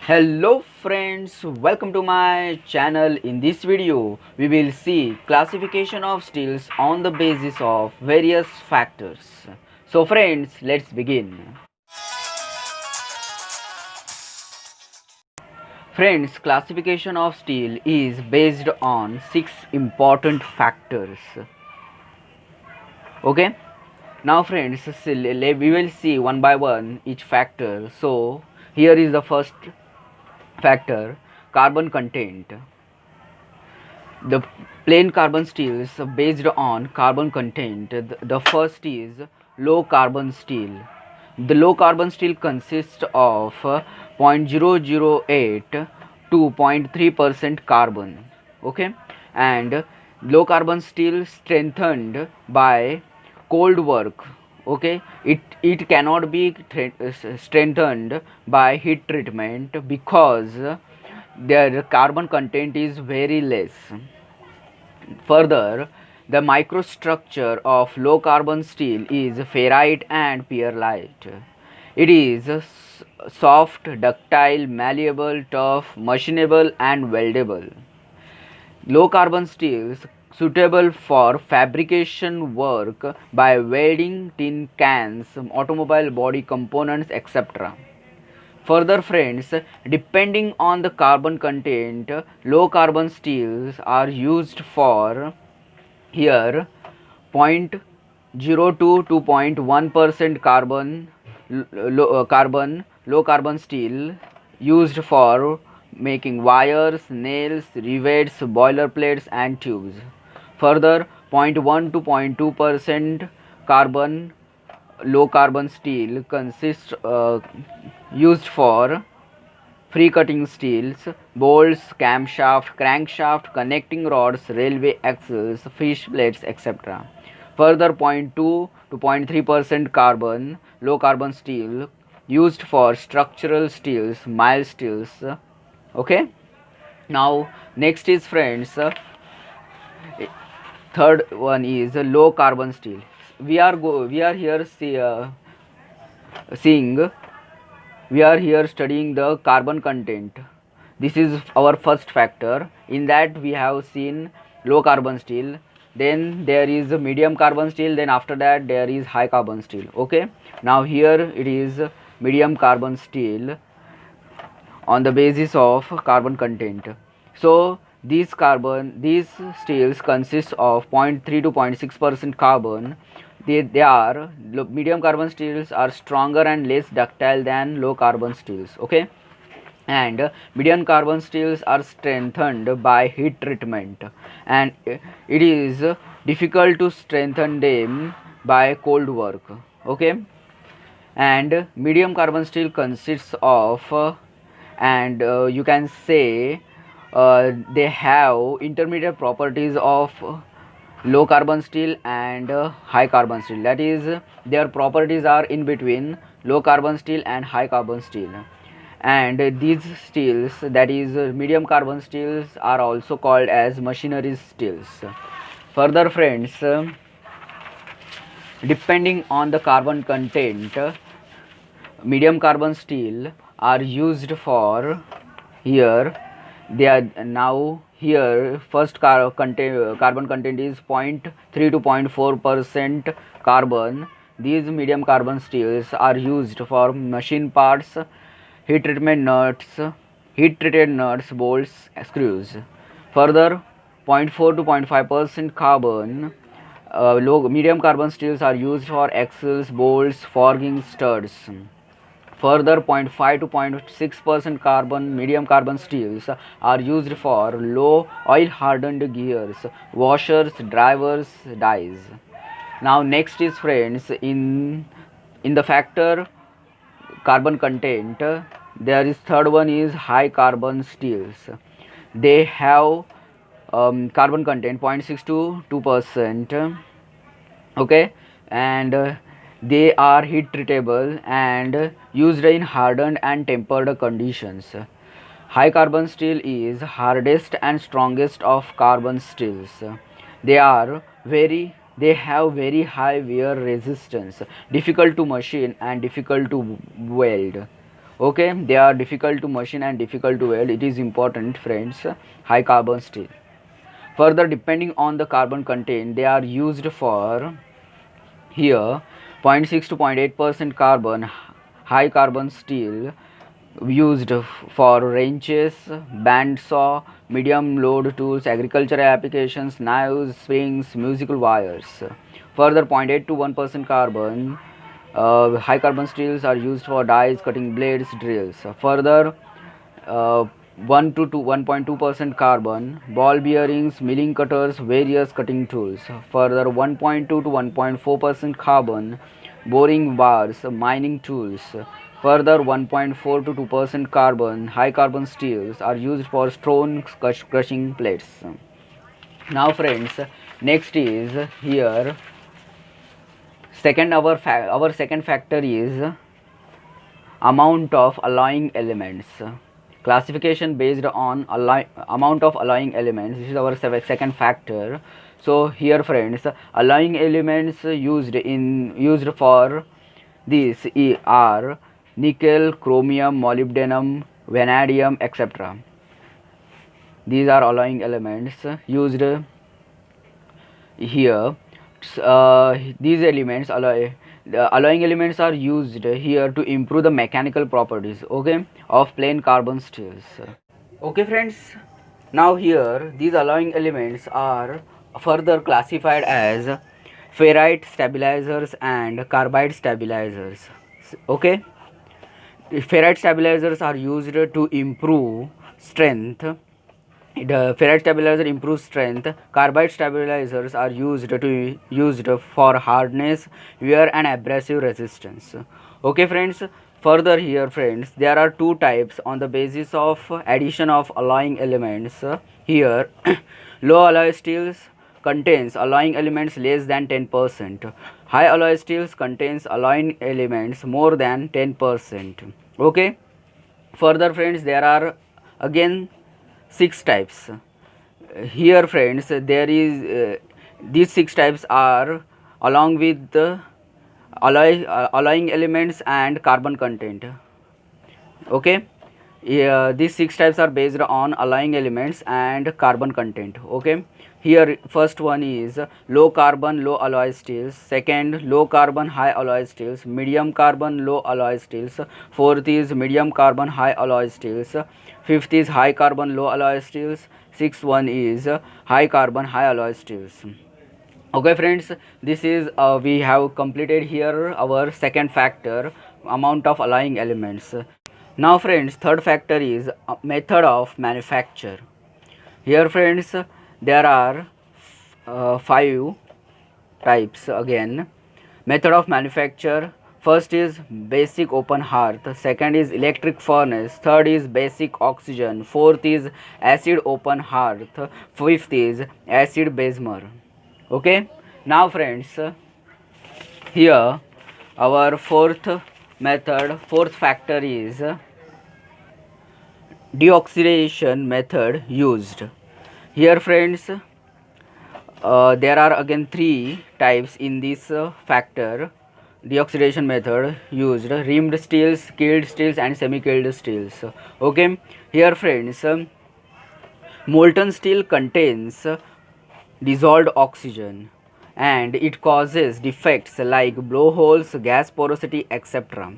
Hello friends, welcome to my channel. In this video, we will see classification of steels on the basis of various factors. So friends, let's begin. Friends, classification of steel is based on 6 important factors. Okay? Now friends, we will see one by one each factor. So here is the first factor, carbon content. The plain carbon steels based on carbon content. The first is low carbon steel. The low carbon steel consists of 0.008 to 0.3% carbon. Okay, and low carbon steel strengthened by cold work. Okay, it cannot be strengthened by heat treatment because their carbon content is very less. Further, the microstructure of low carbon steel is ferrite and perlite. It is soft, ductile, malleable, tough, machinable, and weldable. Low carbon steels suitable for fabrication work by welding tin cans, automobile body components, etc. Further friends, depending on the carbon content, low carbon steels are used for here 0.02 to 0.1% low carbon steel used for making wires, nails, rivets, boiler plates and tubes. Further, 0.1 to 0.2% carbon low carbon steel consists used for free cutting steels, bolts, camshaft, crankshaft, connecting rods, railway axles, fish plates, etc. Further, 0.2 to 0.3% carbon low carbon steel used for structural steels, mild steels. Okay. Now next is friends, third one is low carbon steel. We are here seeing we are here studying the carbon content. This is our first factor. In that we have seen low carbon steel, then there is medium carbon steel, then after that there is high carbon steel. Okay, now here it is medium carbon steel on the basis of carbon content. So these steels consist of 0.3 to 0.6% carbon. They are medium carbon steels are stronger and less ductile than low carbon steels. Okay, and medium carbon steels are strengthened by heat treatment, and it is difficult to strengthen them by cold work. Okay, and medium carbon steel consists of and you can say they have intermediate properties of low carbon steel and high carbon steel, that is their properties are in between low carbon steel and high carbon steel. And these steels, that is medium carbon steels, are also called as machinery steels. Further friends, depending on the carbon content, medium carbon steel are used for here. They are now here first carbon content is 0.3 to 0.4% carbon. These medium carbon steels are used for machine parts, heat treatment nuts, heat treated nuts, bolts, screws. Further, 0.4 to 0.5% carbon low medium carbon steels are used for axles, bolts, forging studs. Further, 0.5 to 0.6% carbon medium carbon steels are used for low oil hardened gears, washers, drivers, dies. Now next is friends, in the factor carbon content, there is third one is high carbon steels. They have carbon content 0.6 to 2%. Okay, and they are heat treatable and used in hardened and tempered conditions. High carbon steel is hardest and strongest of carbon steels. They have very high wear resistance, difficult to machine and difficult to weld. Okay, they are difficult to machine and difficult to weld. It is important, friends, high carbon steel. Further, depending on the carbon content, they are used for here 0.6 to 0.8% carbon, high carbon steel used for wrenches, bandsaw, medium load tools, agricultural applications, knives, springs, musical wires. Further, 0.8 to 1% carbon, high carbon steels are used for dies, cutting blades, drills. Further, 1 to 1.2% carbon, ball bearings, milling cutters, various cutting tools. Further, 1.2 to 1.4% carbon, boring bars, mining tools. Further, 1.4 to 2% carbon, high carbon steels are used for stone crushing plates. Now, friends, next is here. Second, our second factor is amount of alloying elements. Classification based on amount of alloying elements. This is our second factor. So here, friends, alloying elements used for this are nickel, chromium, molybdenum, vanadium, etc. These are alloying elements used here. These elements the alloying elements are used here to improve the mechanical properties, okay, of plain carbon steels. Okay, friends, now here these alloying elements are further classified as ferrite stabilizers and carbide stabilizers. Okay, ferrite stabilizers are used to improve strength. The ferrite stabilizer improves strength. Carbide stabilizers are used for hardness, wear and abrasive resistance. Okay, friends. Further here, friends, there are two types on the basis of addition of alloying elements. Here, low alloy steels contains alloying elements less than 10%. High alloy steels contains alloying elements more than 10%. Okay. Further, friends, there are again 6 types. Here, friends, there is these 6 types are along with the alloying elements and carbon content. Okay, these 6 types are based on alloying elements and carbon content. Okay, here first one is low carbon low alloy steels, second low carbon high alloy steels, medium carbon low alloy steels, fourth is medium carbon high alloy steels, fifth is high carbon low alloy steels, sixth one is high carbon high alloy steels. Okay, friends, this is we have completed here our second factor, amount of alloying elements. Now, friends, third factor is method of manufacture. Here, friends, there are 5 types again. Method of manufacture. First is basic open hearth, second is electric furnace, third is basic oxygen, fourth is acid open hearth, fifth is acid Bessemer. Okay, now, friends, here our fourth factor is deoxidation method used. Here, friends, there are again 3 types in this factor deoxidation method used: rimmed steels, killed steels and semi-killed steels. Okay, here, friends, molten steel contains dissolved oxygen and it causes defects like blowholes, gas porosity, etc.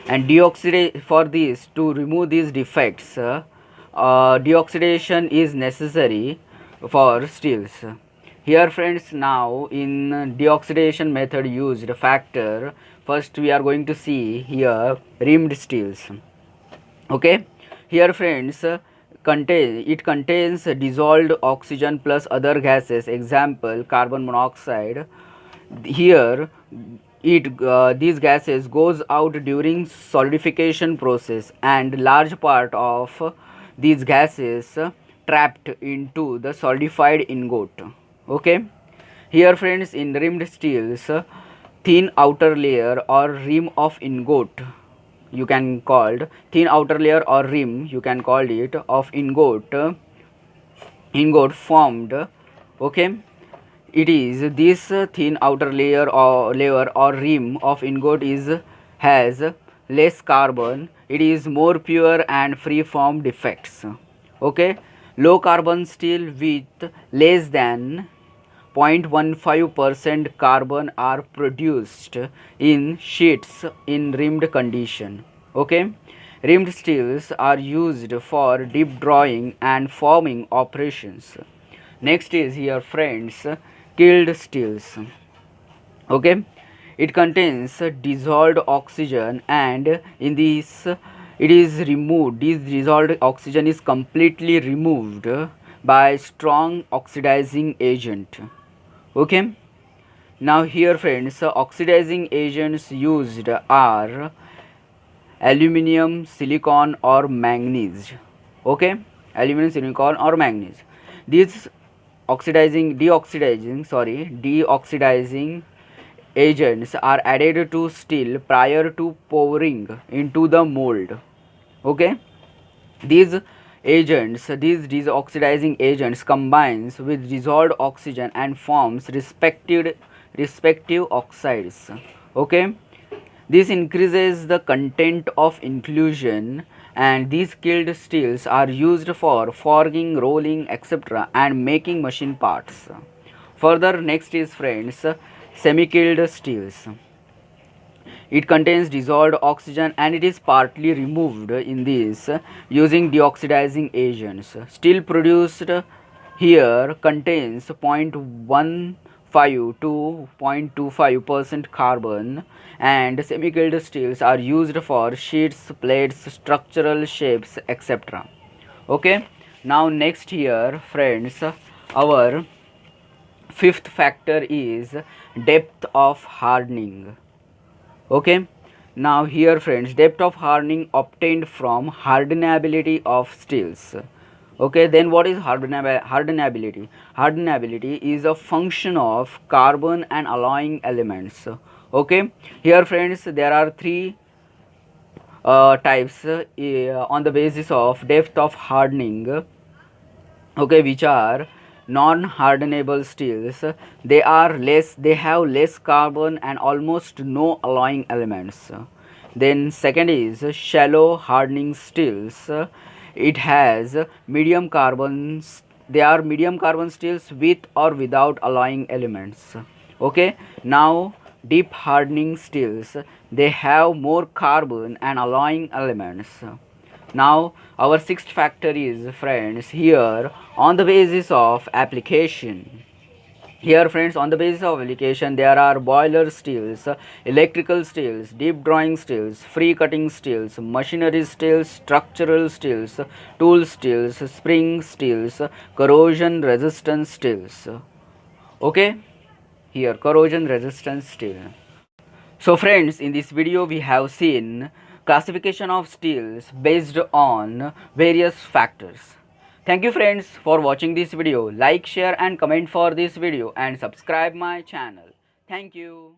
And deoxidate for this, to remove these defects, deoxidation is necessary for steels. Here, friends, now in deoxidation method used factor, first we are going to see here rimmed steels. Okay, here, friends, contains dissolved oxygen plus other gases, example carbon monoxide. Here these gases goes out during solidification process and large part of these gases trapped into the solidified ingot. Okay, here, friends, in rimmed steels, thin outer layer or rim of ingot, you can called thin outer layer or rim, you can call it, of ingot formed. Okay, it is this thin outer layer or rim of ingot has less carbon, it is more pure and free from defects. Okay, low carbon steel with less than 0.15% carbon are produced in sheets in rimmed condition. Okay, rimmed steels are used for deep drawing and forming operations. Next is here friends, kiln steels. Okay, it contains dissolved oxygen, and in this it is removed, this dissolved oxygen is completely removed by strong oxidizing agent. Okay, now here friends, oxidizing agents used are aluminum, silicon or manganese. Okay, aluminum, silicon or manganese. These deoxidizing agents are added to steel prior to pouring into the mold. Okay, these these deoxidizing agents combines with dissolved oxygen and forms respective oxides. Okay, this increases the content of inclusion, and these kilned steels are used for forging, rolling, etc. and making machine parts. Further, next is friends, semi-kilned steels. It contains dissolved oxygen and it is partly removed in this using deoxidizing agents. Steel produced here contains 0.15 to 0.25% carbon, and semi-kilned steels are used for sheets, plates, structural shapes, etc. Okay, now next here friends, our fifth factor is depth of hardening. Okay, now here friends, depth of hardening obtained from hardenability of steels. Okay, then what is hardenability? Hardenability is a function of carbon and alloying elements. Okay, here friends, there are three types on the basis of depth of hardening. Okay, which are non-hardenable steels. They have less carbon and almost no alloying elements. Then second is shallow hardening steels. It has medium carbon, they are medium carbon steels with or without alloying elements. Okay, now deep hardening steels, they have more carbon and alloying elements. Now our sixth factor is friends, here on the basis of application. Here friends, on the basis of application, there are boiler steels, electrical steels, deep drawing steels, free cutting steels, machinery steels, structural steels, tool steels, spring steels, corrosion resistant steels. Okay, here corrosion resistant steel. So friends, in this video we have seen classification of steels based on various factors. Thank you friends for watching this video. Like, share and comment for this video and subscribe my channel. Thank you.